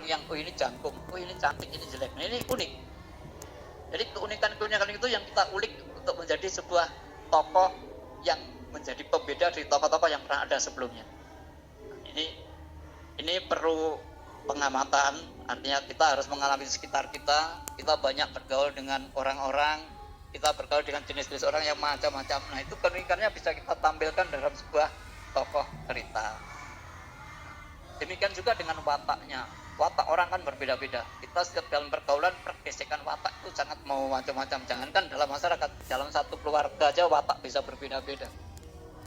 yang oh ini jangkung, oh ini cantik, ini jelek. Nah ini unik. Jadi keunikan itu yang kita ulik untuk menjadi sebuah tokoh yang menjadi pembeda dari tokoh-tokoh yang pernah ada sebelumnya. Ini perlu pengamatan, artinya kita harus mengalami di sekitar kita. Kita banyak bergaul dengan orang-orang, kita bergaul dengan jenis-jenis orang yang macam-macam. Nah itu keunikannya bisa kita tampilkan dalam sebuah tokoh cerita. Demikian juga dengan wataknya. Watak orang kan berbeda-beda. Kita setiap dalam pergaulan pergesekan watak itu sangat mau macam-macam. Jangankan dalam masyarakat, dalam satu keluarga aja watak bisa berbeda-beda.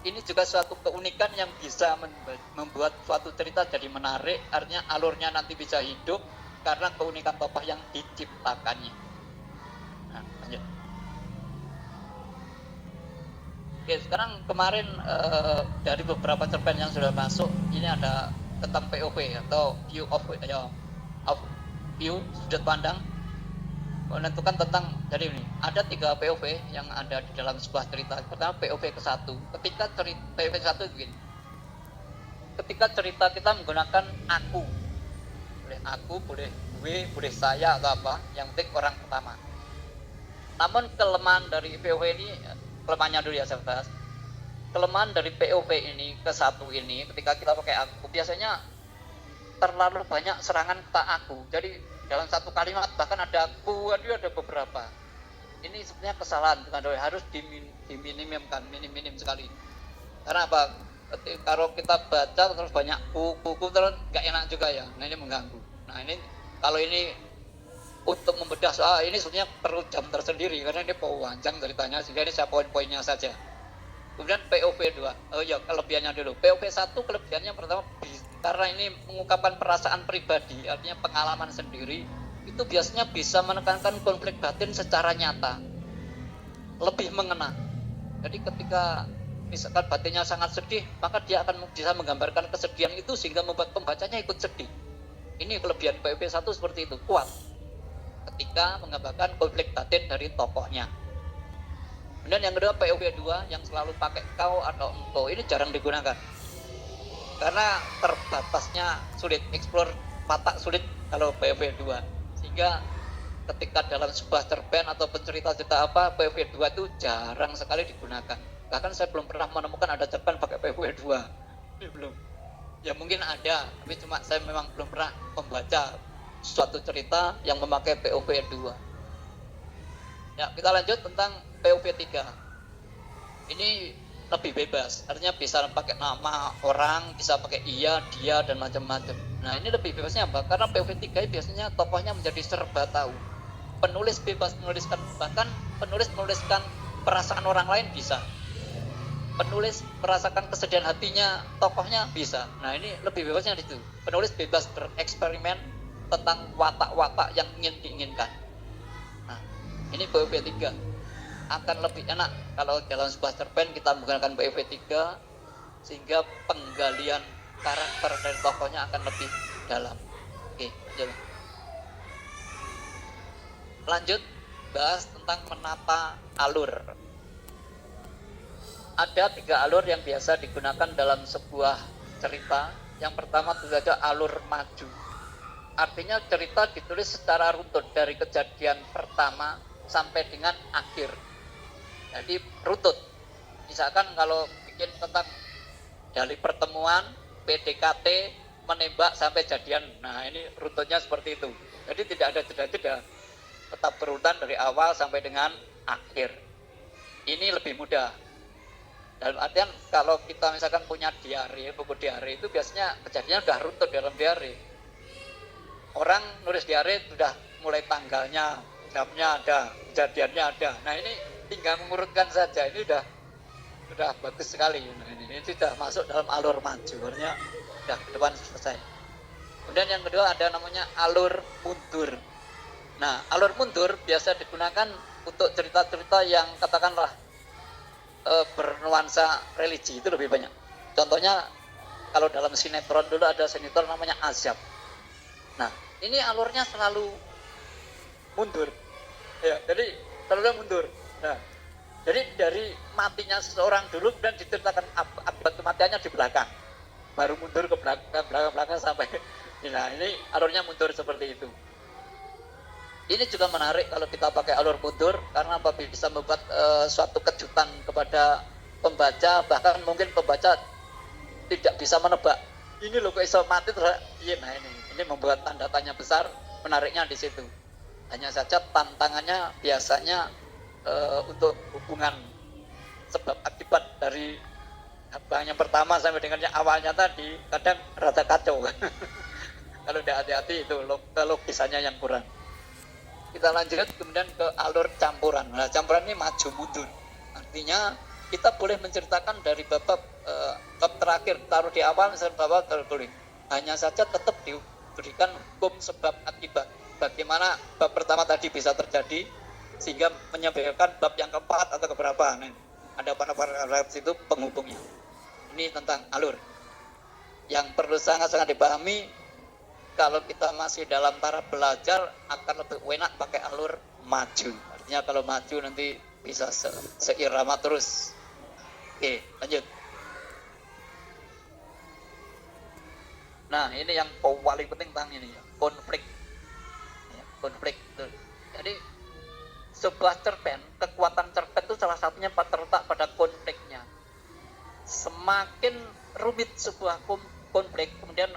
Ini juga suatu keunikan yang bisa membuat suatu cerita jadi menarik. Artinya alurnya nanti bisa hidup karena keunikan tokoh yang diciptakannya. Nah, lanjut. Oke, sekarang kemarin dari beberapa cerpen yang sudah masuk, ini ada tentang POV atau view of view, sudut pandang, menentukan tentang. Jadi ini ada 3 POV yang ada di dalam sebuah cerita. Pertama POV ke-1. Ketika cerita POV ke-1 begini. Ketika cerita kita menggunakan aku. Boleh aku, boleh gue, boleh saya atau apa, yang penting orang pertama. Namun kelemahan dari POV ini, kelemahannya dulu ya saya bahas. Kelemahan dari POV ini ke-1 ini ketika kita pakai aku biasanya terlalu banyak serangan kata aku. Jadi dalam satu kalimat bahkan ada aku, ada beberapa. Ini sebenarnya kesalahan, harus diminimumkan, minim sekali. Karena apa? Kalau kita baca terus banyak kuku terus nggak enak juga ya. Nah ini mengganggu. Nah ini kalau ini untuk membedah soal ini sebenarnya perlu jam tersendiri karena ini panjang ceritanya, sehingga ini saya poin-poinnya saja. Kemudian POV 2, oh ya kelebihannya dulu. POV 1 kelebihannya pertama karena ini mengungkapkan perasaan pribadi, artinya pengalaman sendiri, itu biasanya bisa menekankan konflik batin secara nyata, lebih mengena. Jadi ketika misalkan batinnya sangat sedih, maka dia akan bisa menggambarkan kesedihan itu sehingga membuat pembacanya ikut sedih. Ini kelebihan POV 1 seperti itu, kuat ketika menggambarkan konflik batin dari tokohnya. Kemudian yang kedua POV 2 yang selalu pakai kau atau engkau, ini jarang digunakan karena terbatasnya, sulit explore watak, sulit kalau POV 2, sehingga ketika dalam sebuah cerpen atau cerita apa POV 2 itu jarang sekali digunakan. Bahkan saya belum pernah menemukan ada cerpen pakai POV 2. Ini belum. Ya mungkin ada, tapi cuma saya memang belum pernah membaca suatu cerita yang memakai POV 2. Ya, kita lanjut tentang POV 3. Ini lebih bebas, artinya bisa pakai nama orang, bisa pakai iya, dia, dan macam-macam. Nah ini lebih bebasnya apa? Karena POV 3 biasanya tokohnya menjadi serba tahu. Penulis bebas menuliskan, bahkan penulis menuliskan perasaan orang lain bisa. Penulis merasakan kesedihan hatinya tokohnya bisa. Nah ini lebih bebasnya di situ. Penulis bebas bereksperimen tentang watak-watak yang ingin diinginkan. Nah ini POV 3 akan lebih enak kalau dalam sebuah cerpen kita menggunakan POV 3, sehingga penggalian karakter dari tokohnya akan lebih dalam. Oke, lanjut bahas tentang menata alur. Ada 3 alur yang biasa digunakan dalam sebuah cerita. Yang pertama tentu saja alur maju. Artinya cerita ditulis secara runtut dari kejadian pertama sampai dengan akhir. Jadi rutut. Misalkan kalau bikin tentang dari pertemuan, PDKT, menembak sampai jadian. Nah ini rututnya seperti itu. Jadi tidak ada jeda-jeda, tetap berurutan dari awal sampai dengan akhir. Ini lebih mudah. Dalam artian kalau kita misalkan punya diary, buku diary itu biasanya kejadiannya sudah runtut dalam diary. Orang nulis diary sudah mulai tanggalnya, jamnya ada, kejadiannya ada. Nah ini tinggal mengurutkan saja, ini sudah bagus sekali. Nah, ini sudah masuk dalam alur maju, artinya sudah ke depan selesai. Kemudian yang kedua ada namanya alur mundur. Nah alur mundur biasa digunakan untuk cerita-cerita yang katakanlah bernuansa religi, itu lebih banyak. Contohnya kalau dalam sinetron dulu ada sinetron namanya Azab. Nah ini alurnya selalu mundur ya, jadi selalu mundur. Nah jadi dari matinya seseorang dulu dan diceritakan akibat kematiannya di belakang, baru mundur ke belakang sampai Nah, ini alurnya mundur seperti itu. Ini juga menarik kalau kita pakai alur mundur karena apa, bisa membuat suatu kejutan kepada pembaca, bahkan mungkin pembaca tidak bisa menebak. Ini loh kok iso mati terus. Iya, nah ini membuat tanda tanya besar. Menariknya di situ. Hanya saja tantangannya biasanya untuk hubungan sebab akibat dari yang pertama sampai dengan yang awalnya tadi kadang rada kacau. Kalau tidak hati-hati itu logisannya yang kurang. Kita lanjut kemudian ke alur campuran. Nah, campuran ini maju mundur. Artinya kita boleh menceritakan dari bab terakhir, taruh di awal misalnya bab tertulis. Hanya saja tetap diberikan hukum sebab akibat. Bagaimana bab pertama tadi bisa terjadi sehingga menyebabkan bab yang keempat atau keberapa. Nah, ada paragraf itu penghubungnya. Ini tentang alur. Yang perlu sangat-sangat dipahami. Kalau kita masih dalam taraf belajar akan lebih enak pakai alur maju. Artinya kalau maju nanti bisa seirama terus. Oke, lanjut. Nah, ini yang paling penting tentang ini ya, konflik. Ya, konflik. Jadi sebuah cerpen, kekuatan cerpen itu salah satunya terletak pada konfliknya. Semakin rumit sebuah konflik, kemudian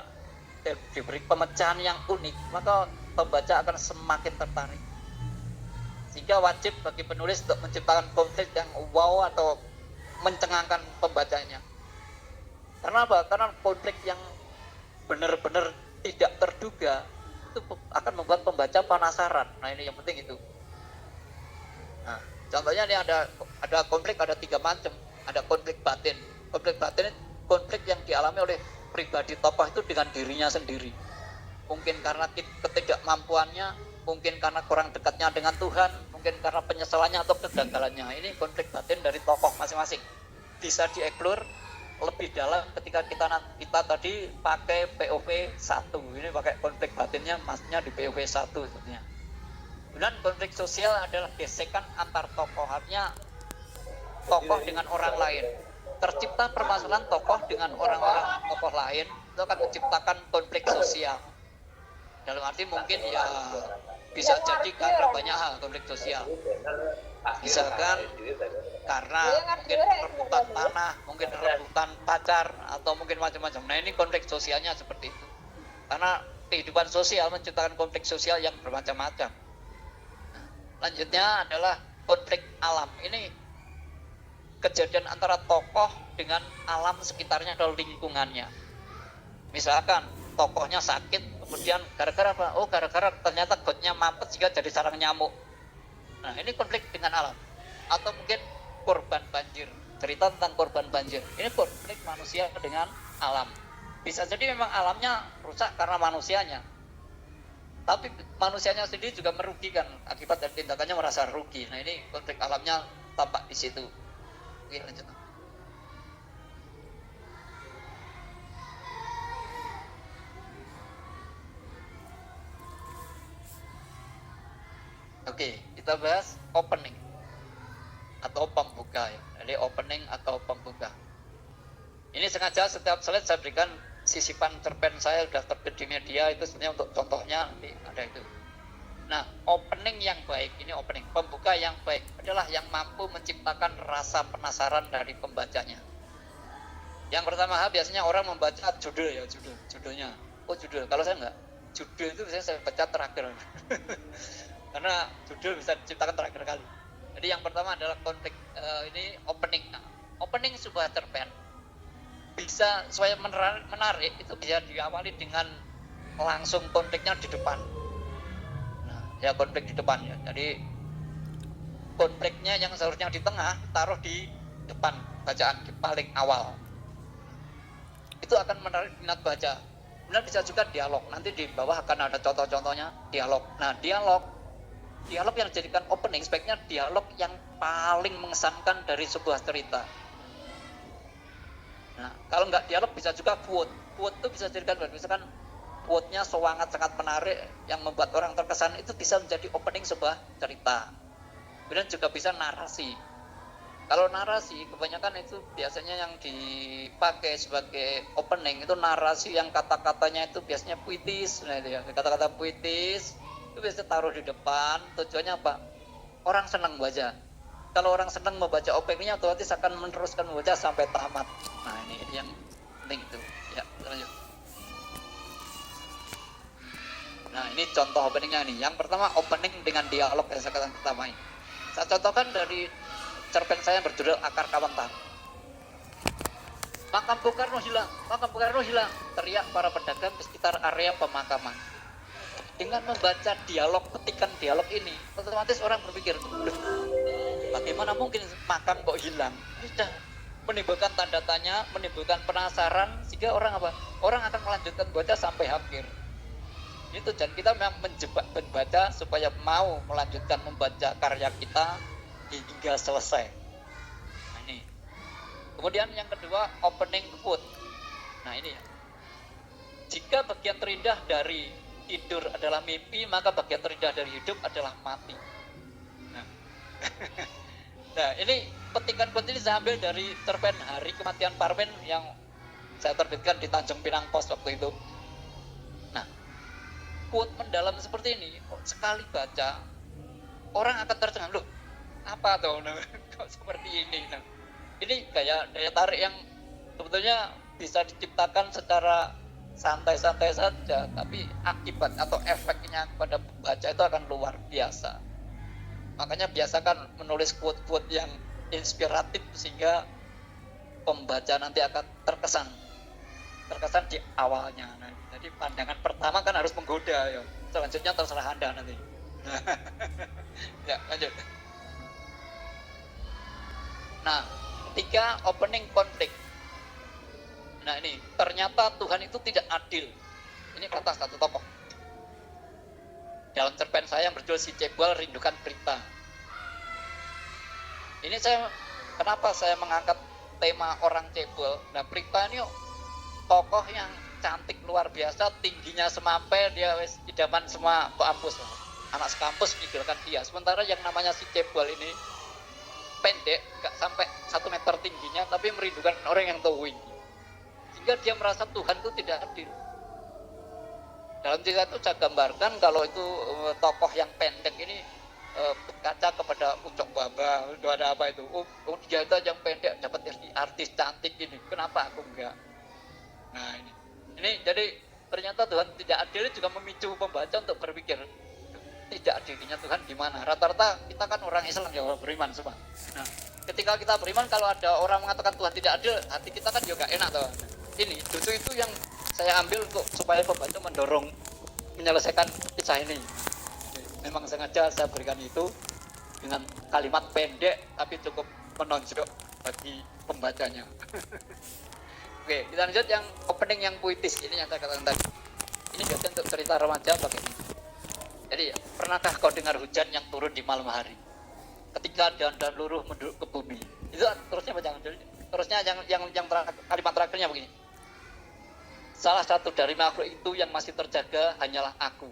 diberi pemecahan yang unik, maka pembaca akan semakin tertarik. Sehingga wajib bagi penulis untuk menciptakan konflik yang wow atau mencengangkan pembacanya. Karena apa? Karena konflik yang benar-benar tidak terduga itu akan membuat pembaca penasaran. Nah, ini yang penting itu. Nah, contohnya ini ada konflik, ada 3 macam. Ada konflik batin. Konflik batin ini konflik yang dialami oleh pribadi tokoh itu dengan dirinya sendiri. Mungkin karena ketidakmampuannya, mungkin karena kurang dekatnya dengan Tuhan, mungkin karena penyesalannya atau kegagalannya. Ini konflik batin dari tokoh masing-masing. Bisa dieksplor lebih dalam ketika kita tadi pakai POV 1. Ini pakai konflik batinnya, maksudnya di POV 1 sebetulnya. Kemudian konflik sosial adalah gesekan antar tokoh, artinya tokoh dengan orang lain. Tercipta permasalahan tokoh dengan orang-orang tokoh lain itu akan menciptakan konflik sosial. Dalam arti mungkin ya bisa jadi karena banyak hal konflik sosial. Misalkan karena mungkin rebutan tanah, mungkin rebutan pacar, atau mungkin macam-macam. Nah, ini konflik sosialnya seperti itu. Karena kehidupan sosial menciptakan konflik sosial yang bermacam-macam. Lanjutnya adalah konflik alam. Ini kejadian antara tokoh dengan alam sekitarnya atau lingkungannya. Misalkan tokohnya sakit, kemudian gara-gara apa? Oh, gara-gara ternyata gotnya mampet sehingga jadi sarang nyamuk. Nah, ini konflik dengan alam. Atau mungkin korban banjir, cerita tentang korban banjir. Ini konflik manusia dengan alam. Bisa jadi memang alamnya rusak karena manusianya, tapi manusianya sendiri juga merugikan, akibat dari tindakannya merasa rugi. Nah, ini konflik alamnya tampak di situ. Oke, lanjut. Oke, kita bahas opening atau pembuka ya. Jadi opening atau pembuka. Ini sengaja setiap slide saya berikan sisipan cerpen saya sudah terbit di media, itu sebenarnya untuk contohnya nanti ada itu. Nah, opening yang baik, ini opening, pembuka yang baik adalah yang mampu menciptakan rasa penasaran dari pembacanya. Yang pertama biasanya orang membaca judul ya, judulnya. Oh, judul. Kalau saya enggak, judul itu biasanya saya baca terakhir. Karena judul bisa diciptakan terakhir kali. Jadi yang pertama adalah konflik, ini opening. Nah, opening sebuah cerpen bisa supaya menarik itu bisa diawali dengan langsung konfliknya di depan. Ya, konflik di depan ya. Jadi konfliknya yang seharusnya di tengah taruh di depan bacaan di paling awal. Itu akan menarik minat baca. Kemudian bisa juga dialog. Nanti di bawah akan ada contoh-contohnya dialog. Nah, dialog yang dijadikan opening sebaiknya dialog yang paling mengesankan dari sebuah cerita. Nah, kalau nggak dialog bisa juga quote. Quote itu bisa dijadikan, misalkan quote-nya sangat menarik yang membuat orang terkesan, itu bisa menjadi opening sebuah cerita. Kemudian juga bisa narasi. Kalau narasi kebanyakan itu biasanya yang dipakai sebagai opening itu narasi yang kata-katanya itu biasanya puitis, nah itu ya, kata-kata puitis itu biasanya taruh di depan. Tujuannya apa? Orang senang baca. Kalau orang senang membaca openingnya otomatis akan meneruskan membaca sampai tamat. Nah ini yang penting itu. Ya lanjut. Nah ini contoh openingnya nih. Yang pertama opening dengan dialog yang saya katakan pertama ini. Saya contohkan dari cerpen saya yang berjudul Akar Kawantah. Makam Bung Karno hilang, makam Bung Karno hilang, teriak para pedagang di sekitar area pemakaman. Dengan membaca dialog, petikan dialog ini, otomatis orang berpikir, bagaimana mungkin makam kok hilang? Sudah menimbulkan tanda tanya, menimbulkan penasaran, sehingga orang apa? Orang akan melanjutkan baca sampai akhir. Ini tujuan kita memang menjebak pembaca supaya mau melanjutkan membaca karya kita hingga selesai. Nah ini. Kemudian yang kedua, opening quote. Nah ini ya. Jika bagian terindah dari tidur adalah mimpi, maka bagian terindah dari hidup adalah mati. Nah, nah ini petikan quote ini saya ambil dari cerpen Hari Kematian Parmen yang saya terbitkan di Tanjung Pinang Pos waktu itu. Nah, quote mendalam seperti ini, sekali baca orang akan tercengang, loh apa tuh, nah, kok seperti ini. Nah, ini kayak daya tarik yang sebetulnya bisa diciptakan secara santai-santai saja, tapi akibat atau efeknya kepada pembaca itu akan luar biasa. Makanya biasakan menulis quote-quote yang inspiratif sehingga pembaca nanti akan terkesan di awalnya. Nah, jadi pandangan pertama kan harus menggoda ya. Selanjutnya terserah Anda nanti. Ya, lanjut. Nah, ketiga, opening konflik. Nah ini, ternyata Tuhan itu tidak adil. Ini kata satu tokoh. Dalam cerpen saya yang berjudul Si Cebol Rindukan Prita. Ini kenapa saya mengangkat tema orang cebol? Nah Prita ini tokoh yang cantik luar biasa, tingginya semampai, dia idaman semua kampus. Anak sekampus mengidolakan dia. Sementara yang namanya Si Cebol ini pendek, gak sampai 1 meter tingginya, tapi merindukan orang yang tinggi. Sehingga dia merasa Tuhan itu tidak adil. Dalam cerita itu saya gambarkan kalau itu tokoh yang pendek ini berkaca kepada Ucok Baba, itu ada apa itu? Oh dia itu yang pendek dapat artis cantik ini, kenapa aku enggak? Nah ini jadi ternyata Tuhan tidak adil juga memicu pembaca untuk berpikir tidak adilnya Tuhan gimana? Rata-rata kita kan orang Islam ya, orang beriman semua. Nah ketika kita beriman, kalau ada orang mengatakan Tuhan tidak adil, hati kita kan juga enak tuh. Ini justru itu yang saya ambil untuk supaya pembaca mendorong menyelesaikan kisah ini. Memang sengaja saya berikan itu dengan kalimat pendek tapi cukup menonjol bagi pembacanya. Oke, kita lanjut yang opening yang puitis. Ini yang saya katakan tadi. Ini biasanya untuk cerita remaja pakai ini. Jadi pernahkah kau dengar hujan yang turun di malam hari? Ketika daun-daun luruh menduduk ke bumi. Itu terusnya jangan. Terusnya yang kalimat terakhirnya begini. Salah satu dari makhluk itu yang masih terjaga hanyalah aku.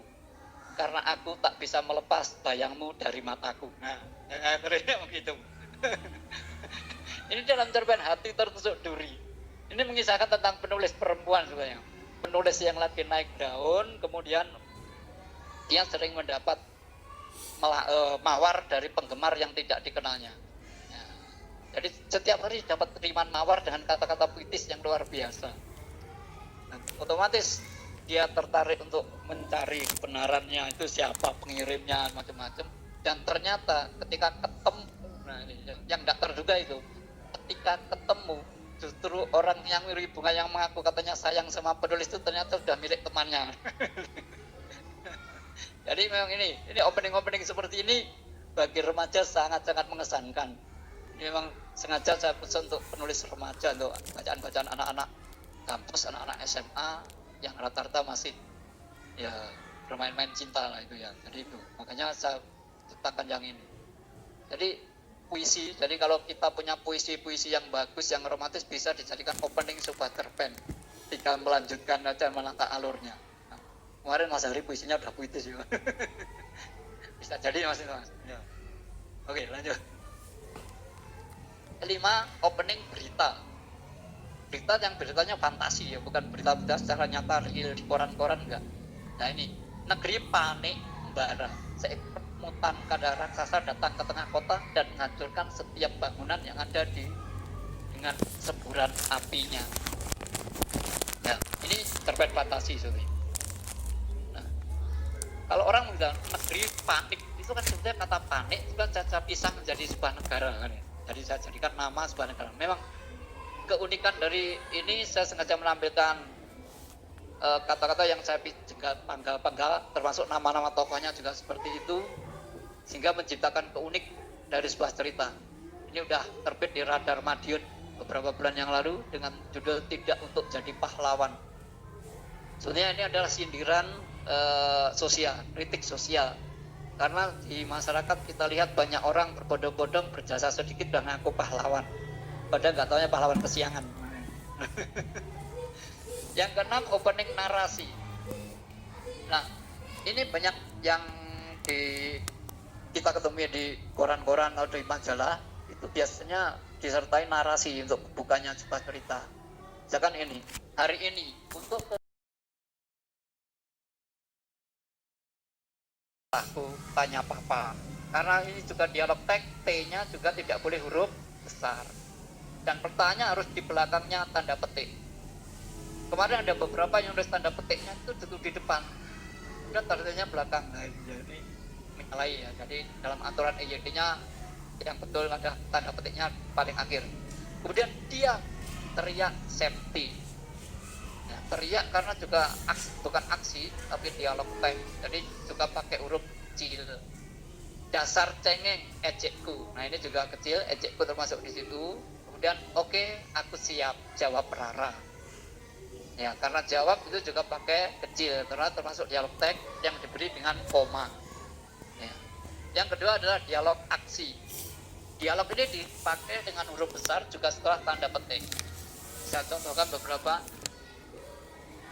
Karena aku tak bisa melepas bayangmu dari mataku. Nah, terusnya begitu. Ini dalam cerpen Hati Tertusuk Duri. Ini mengisahkan tentang penulis perempuan sebenarnya. Penulis yang lagi naik daun, kemudian dia sering mendapat mawar dari penggemar yang tidak dikenalnya. Ya. Jadi setiap hari dapat kiriman mawar dengan kata-kata puitis yang luar biasa. Nah, otomatis dia tertarik untuk mencari kebenarannya, itu siapa pengirimnya, macam-macam. Dan ternyata ketika ketemu, nah ini yang tidak terduga itu, ketika ketemu justru orang yang mirip bunga yang mengaku katanya sayang sama penulis itu ternyata sudah milik temannya. Jadi memang ini opening seperti ini bagi remaja sangat-sangat mengesankan. Ini memang sengaja saya pesan untuk penulis remaja, untuk bacaan-bacaan anak-anak kampus, anak-anak SMA yang rata-rata masih ya bermain-main cinta lah itu ya. Jadi itu makanya saya ciptakan yang ini. Jadi puisi, jadi kalau kita punya puisi-puisi yang bagus, yang romantis, bisa dijadikan opening sebuah cerpen. Tinggal melanjutkan aja melangkah alurnya. Nah, kemarin Mas Hari puisinya udah puitis juga. Bisa jadi Mas itu Mas. Ya. Oke lanjut. kelima, opening berita. Beritanya fantasi ya, bukan berita-berita secara nyata real di koran-koran enggak. Nah ini, negeri panik bara, seekor mutan kada raksasa datang ke tengah kota dan menghancurkan setiap bangunan yang ada dengan semburan apinya. Ya, ini cerpen fantasi sebenarnya. Nah, kalau orang bilang negeri panik, itu kan sebenarnya kata panik itu kan caca pisah menjadi sebuah negara kan ya. Jadi saya jadikan nama sebuah negara. Memang keunikan dari ini saya sengaja menampilkan kata-kata yang saya juga panggal termasuk nama-nama tokohnya juga seperti itu, sehingga menciptakan keunik dari sebuah cerita. Ini udah terbit di Radar Madiun beberapa bulan yang lalu dengan judul Tidak Untuk Jadi Pahlawan. Sebenarnya ini adalah sindiran sosial, kritik sosial. Karena di masyarakat kita lihat banyak orang berbondong-bondong berjasa sedikit dan ngaku pahlawan, padahal nggak taunya pahlawan kesiangan. Yang keenam, opening narasi. Nah, ini banyak yang kita ketemu di koran-koran atau di majalah, itu biasanya disertai narasi untuk bukanya sebuah cerita. Misalkan ini, hari ini untuk aku tanya papa. Karena ini juga dialog teks, T-nya juga tidak boleh huruf besar. Dan pertanyaan harus di belakangnya tanda petik. Kemarin ada beberapa yang nulis tanda petiknya itu duduk di depan, kemudian tandanya belakang. Nah, jadi menyalahi ya. Jadi dalam aturan EYD-nya yang betul ada tanda petiknya paling akhir. Kemudian dia teriak safety. Nah, teriak karena juga bukan aksi tapi dialog teks. Jadi juga pakai huruf kecil. Dasar cengeng, ejekku. Nah ini juga kecil, ejekku termasuk di situ. Kemudian oke, aku siap, jawab Rara. Ya, karena jawab itu juga pakai kecil, karena termasuk dialog teks yang diberi dengan koma. Ya. Yang kedua adalah dialog aksi. Dialog ini dipakai dengan huruf besar juga setelah tanda petik. Saya contohkan beberapa.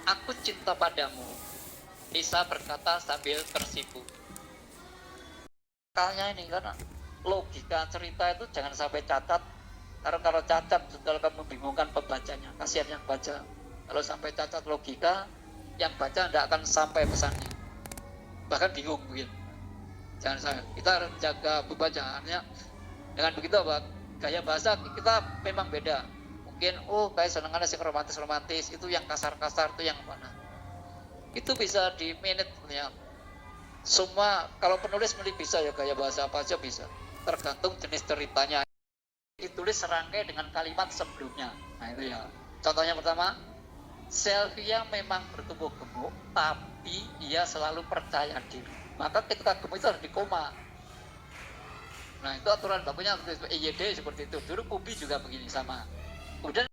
Aku cinta padamu, Lisa berkata sambil tersipu. Kayaknya ini karena logika cerita itu jangan sampai cacat, karena kalau cacat sudah akan membingungkan pembacanya, kasihan yang baca. Kalau sampai cacat logika, yang baca tidak akan sampai pesannya, bahkan bingung mungkin. Jangan sampai. Kita harus menjaga pembacaannya. Dengan begitu apa? Gaya bahasa kita memang beda. Mungkin kayak senengannya sing romantis itu yang kasar-kasar itu yang mana? Itu bisa di menit ya. Semua kalau penulis bisa ya gaya bahasa apa aja bisa. Tergantung jenis ceritanya. Ditulis serangkai dengan kalimat sebelumnya. Nah itu ya. Contohnya pertama, Sylvia memang bertumbuh gemuk, tapi ia selalu percaya diri. Maka ketika gemuk itu harus dikoma. Nah itu aturan bakunya EYD seperti itu. Dulu Pubi juga begini sama. Kemudian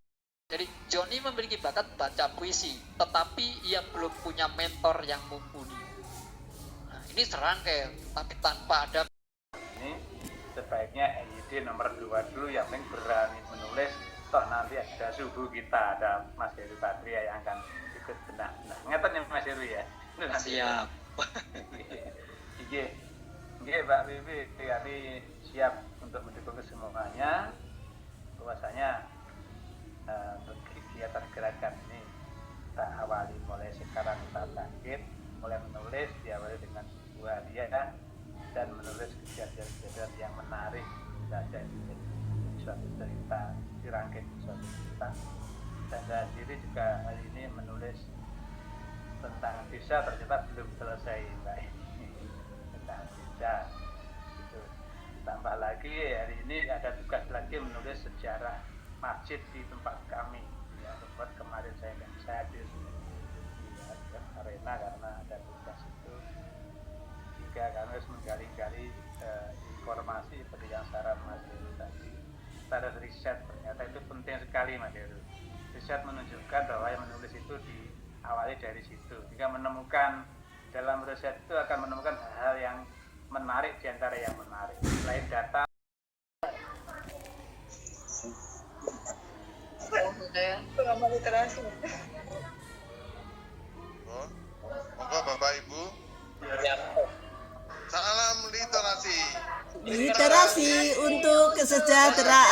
jadi Johnny memiliki bakat baca puisi, tetapi ia belum punya mentor yang mumpuni. Nah ini serangkai, tapi tanpa ada. Ini sebaiknya EYD nomor 2 dulu yang penting berani menulis. Toh nanti ada subuh kita, ada Mas Heru Patria yang akan ikut benak. Ngeten ya Mas Heru ya? Siap. Iya Mbak Bibi, kami siap untuk mendukung semuanya. Bahwasanya untuk kegiatan gerakan ini kita awali mulai sekarang, kita bangkit, mulai menulis, diawali dengan sebuah hadiah dan menulis kejadian-kejadian yang menarik saja ini suatu cerita, dirangkai suatu cerita. Dan saya sendiri juga hari ini menulis tentang desa, ternyata belum selesai Mbak, tentang desa itu. Tambah lagi hari ini ada tugas lagi menulis sejarah masjid di tempat kami ya, tempat kemarin saya nggak bisa hadir ya, arena karena ada tugas itu. Jika kami harus menggali-gali informasi seperti yang saran Mas Heru tadi, kita harus riset, ternyata itu penting sekali Mas Heru. Riset menunjukkan bahwa yang menulis itu diawali dari situ. Jika menemukan, dalam riset itu akan menemukan hal-hal yang menarik di antara yang menarik. Selain data, pengamal literasi. Monggo Bapak Ibu. Salam literasi. Literasi untuk kesejahteraan.